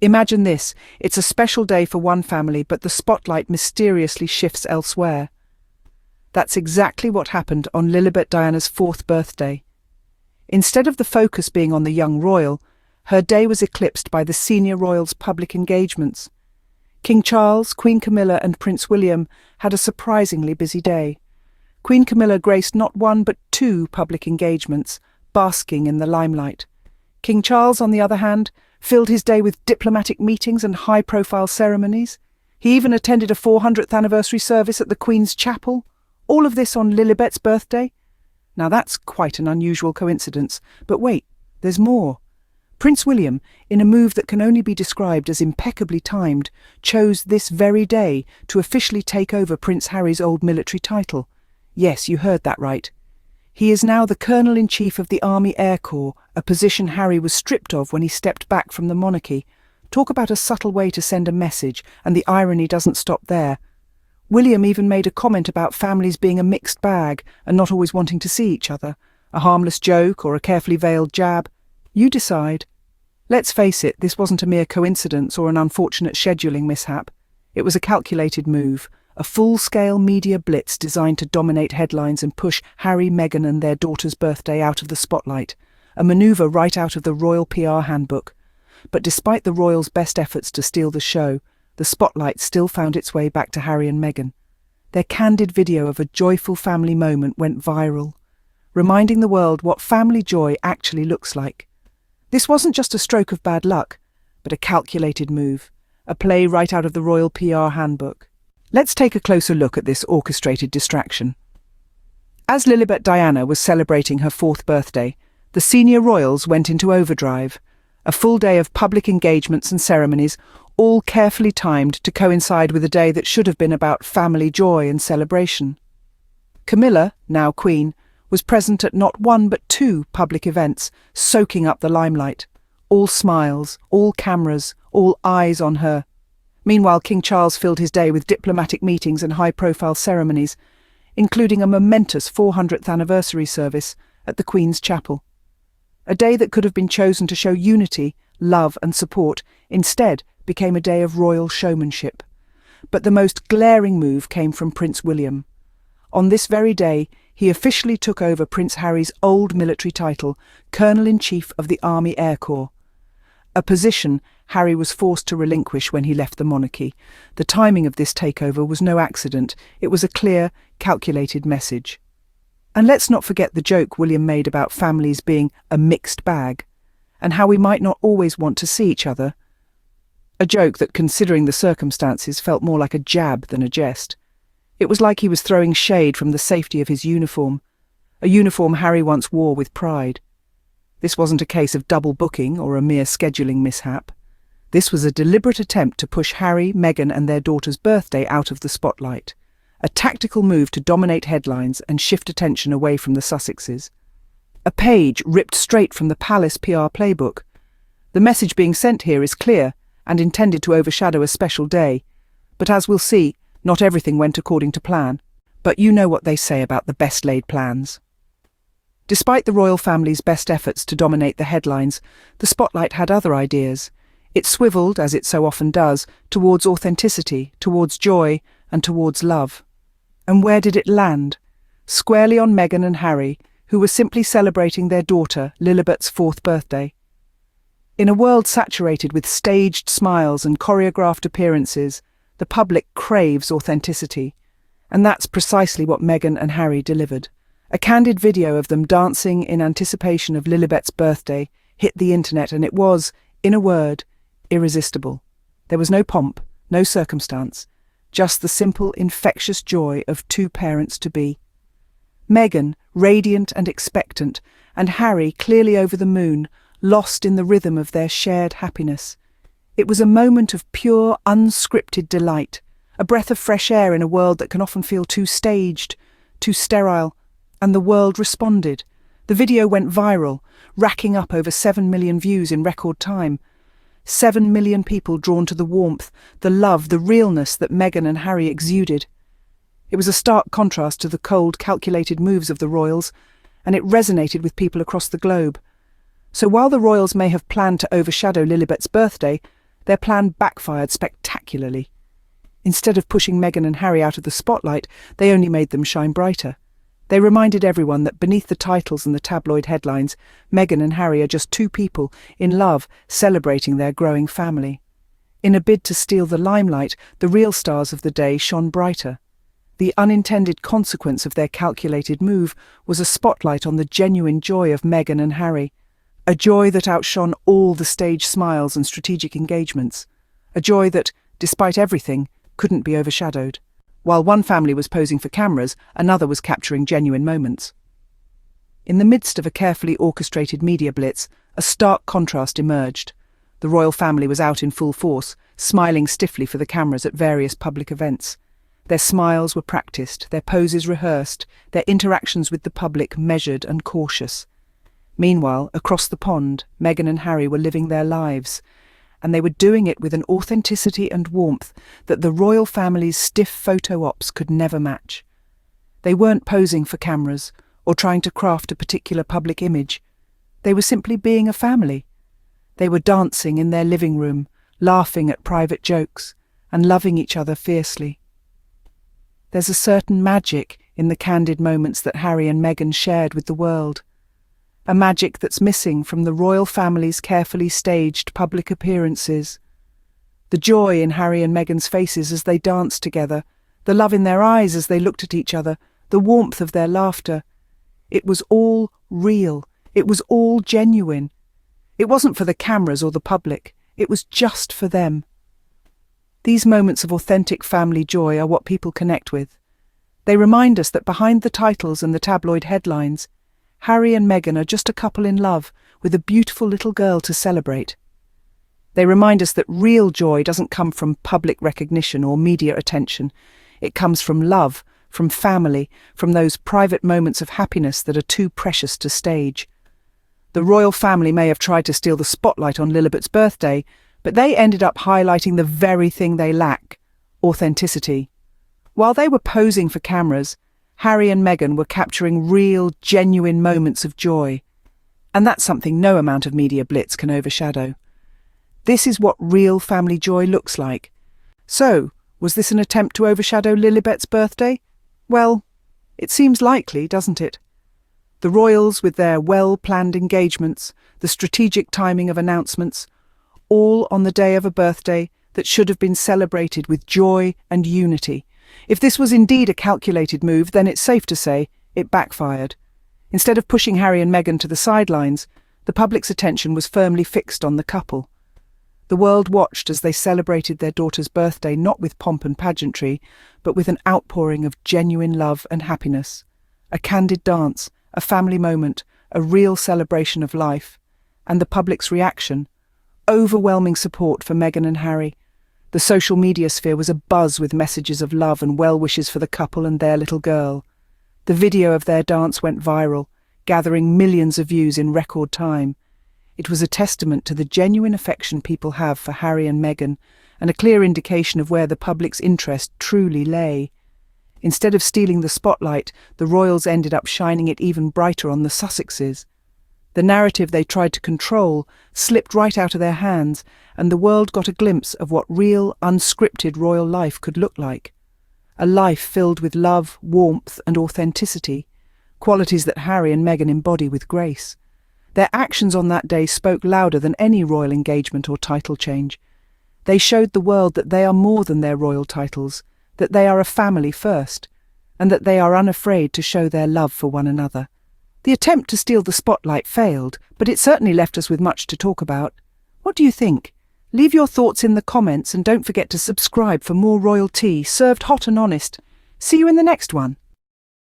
Imagine this, it's a special day for one family, but the spotlight mysteriously shifts elsewhere. That's exactly what happened on Lilibet Diana's 4th birthday. Instead of the focus being on the young royal, her day was eclipsed by the senior royals' public engagements. King Charles, Queen Camilla and Prince William had a surprisingly busy day. Queen Camilla graced not one but 2 public engagements, basking in the limelight. King Charles, on the other hand, filled his day with diplomatic meetings and high-profile ceremonies. He even attended a 400th anniversary service at the Queen's Chapel. All of this on Lilibet's birthday? Now that's quite an unusual coincidence. But wait, there's more. Prince William, in a move that can only be described as impeccably timed, chose this very day to officially take over Prince Harry's old military title. Yes, you heard that right. He is now the Colonel-in-Chief of the Army Air Corps, a position Harry was stripped of when he stepped back from the monarchy. Talk about a subtle way to send a message, and the irony doesn't stop there. William even made a comment about families being a mixed bag and not always wanting to see each other. A harmless joke or a carefully veiled jab. You decide. Let's face it, this wasn't a mere coincidence or an unfortunate scheduling mishap. It was a calculated move, a full-scale media blitz designed to dominate headlines and push Harry, Meghan and their daughter's birthday out of the spotlight, a manoeuvre right out of the royal PR handbook. But despite the royals' best efforts to steal the show, the spotlight still found its way back to Harry and Meghan. Their candid video of a joyful family moment went viral, reminding the world what family joy actually looks like. This wasn't just a stroke of bad luck, but a calculated move, a play right out of the royal PR handbook. Let's take a closer look at this orchestrated distraction. As Lilibet Diana was celebrating her 4th birthday, the senior royals went into overdrive, a full day of public engagements and ceremonies, all carefully timed to coincide with a day that should have been about family joy and celebration. Camilla, now Queen, was present at not 1 but 2 public events, soaking up the limelight. All smiles, all cameras, all eyes on her. Meanwhile, King Charles filled his day with diplomatic meetings and high-profile ceremonies, including a momentous 400th anniversary service at the Queen's Chapel. A day that could have been chosen to show unity, love and support, instead became a day of royal showmanship. But the most glaring move came from Prince William. On this very day, he officially took over Prince Harry's old military title, Colonel-in-Chief of the Army Air Corps. A position Harry was forced to relinquish when he left the monarchy. The timing of this takeover was no accident. It was a clear, calculated message. And let's not forget the joke William made about families being a mixed bag, and how we might not always want to see each other. A joke that, considering the circumstances, felt more like a jab than a jest. It was like he was throwing shade from the safety of his uniform, a uniform Harry once wore with pride. This wasn't a case of double booking or a mere scheduling mishap. This was a deliberate attempt to push Harry, Meghan and their daughter's birthday out of the spotlight, a tactical move to dominate headlines and shift attention away from the Sussexes. A page ripped straight from the Palace PR playbook. The message being sent here is clear and intended to overshadow a special day. But as we'll see, not everything went according to plan. But you know what they say about the best-laid plans. Despite the royal family's best efforts to dominate the headlines, the spotlight had other ideas. It swiveled, as it so often does, towards authenticity, towards joy, and towards love. And where did it land? Squarely on Meghan and Harry, who were simply celebrating their daughter, Lilibet's 4th birthday. In a world saturated with staged smiles and choreographed appearances, the public craves authenticity. And that's precisely what Meghan and Harry delivered. A candid video of them dancing in anticipation of Lilibet's birthday hit the internet, and it was, in a word, irresistible. There was no pomp, no circumstance, just the simple, infectious joy of 2 parents-to-be. Meghan, radiant and expectant, and Harry, clearly over the moon, lost in the rhythm of their shared happiness. It was a moment of pure, unscripted delight, a breath of fresh air in a world that can often feel too staged, too sterile, and the world responded. The video went viral, racking up over 7 million views in record time. 7 million people drawn to the warmth, the love, the realness that Meghan and Harry exuded. It was a stark contrast to the cold, calculated moves of the royals, and it resonated with people across the globe. So while the royals may have planned to overshadow Lilibet's birthday, Their plan backfired spectacularly. Instead of pushing Meghan and Harry out of the spotlight, they only made them shine brighter. They reminded everyone that beneath the titles and the tabloid headlines, Meghan and Harry are just two people in love, celebrating their growing family. In a bid to steal the limelight, the real stars of the day shone brighter. The unintended consequence of their calculated move was a spotlight on the genuine joy of Meghan and Harry, a joy that outshone all the stage smiles and strategic engagements, a joy that, despite everything, couldn't be overshadowed. While one family was posing for cameras, another was capturing genuine moments. In the midst of a carefully orchestrated media blitz, a stark contrast emerged. The royal family was out in full force, smiling stiffly for the cameras at various public events. Their smiles were practiced, their poses rehearsed, their interactions with the public measured and cautious. Meanwhile, across the pond, Meghan and Harry were living their lives, and they were doing it with an authenticity and warmth that the royal family's stiff photo ops could never match. They weren't posing for cameras or trying to craft a particular public image. They were simply being a family. They were dancing in their living room, laughing at private jokes, and loving each other fiercely. There's a certain magic in the candid moments that Harry and Meghan shared with the world. A magic that's missing from the royal family's carefully staged public appearances. The joy in Harry and Meghan's faces as they danced together, the love in their eyes as they looked at each other, the warmth of their laughter. It was all real. It was all genuine. It wasn't for the cameras or the public. It was just for them. These moments of authentic family joy are what people connect with. They remind us that behind the titles and the tabloid headlines, Harry and Meghan are just a couple in love with a beautiful little girl to celebrate. They remind us that real joy doesn't come from public recognition or media attention. It comes from love, from family, from those private moments of happiness that are too precious to stage. The royal family may have tried to steal the spotlight on Lilibet's birthday, but they ended up highlighting the very thing they lack: authenticity. While they were posing for cameras, Harry and Meghan were capturing real, genuine moments of joy. And that's something no amount of media blitz can overshadow. This is what real family joy looks like. So, was this an attempt to overshadow Lilibet's birthday? Well, it seems likely, doesn't it? The royals, with their well-planned engagements, the strategic timing of announcements, all on the day of a birthday that should have been celebrated with joy and unity. If this was indeed a calculated move, then it's safe to say it backfired. Instead of pushing Harry and Meghan to the sidelines, the public's attention was firmly fixed on the couple. The world watched as they celebrated their daughter's birthday not with pomp and pageantry, but with an outpouring of genuine love and happiness. A candid dance, a family moment, a real celebration of life. And the public's reaction: overwhelming support for Meghan and Harry. The social media sphere was abuzz with messages of love and well wishes for the couple and their little girl. The video of their dance went viral, gathering millions of views in record time. It was a testament to the genuine affection people have for Harry and Meghan, and a clear indication of where the public's interest truly lay. Instead of stealing the spotlight, the royals ended up shining it even brighter on the Sussexes. The narrative they tried to control slipped right out of their hands, and the world got a glimpse of what real, unscripted royal life could look like. A life filled with love, warmth, and authenticity, qualities that Harry and Meghan embody with grace. Their actions on that day spoke louder than any royal engagement or title change. They showed the world that they are more than their royal titles, that they are a family first, and that they are unafraid to show their love for one another. The attempt to steal the spotlight failed, but it certainly left us with much to talk about. What do you think? Leave your thoughts in the comments and don't forget to subscribe for more royal tea served hot and honest. See you in the next one.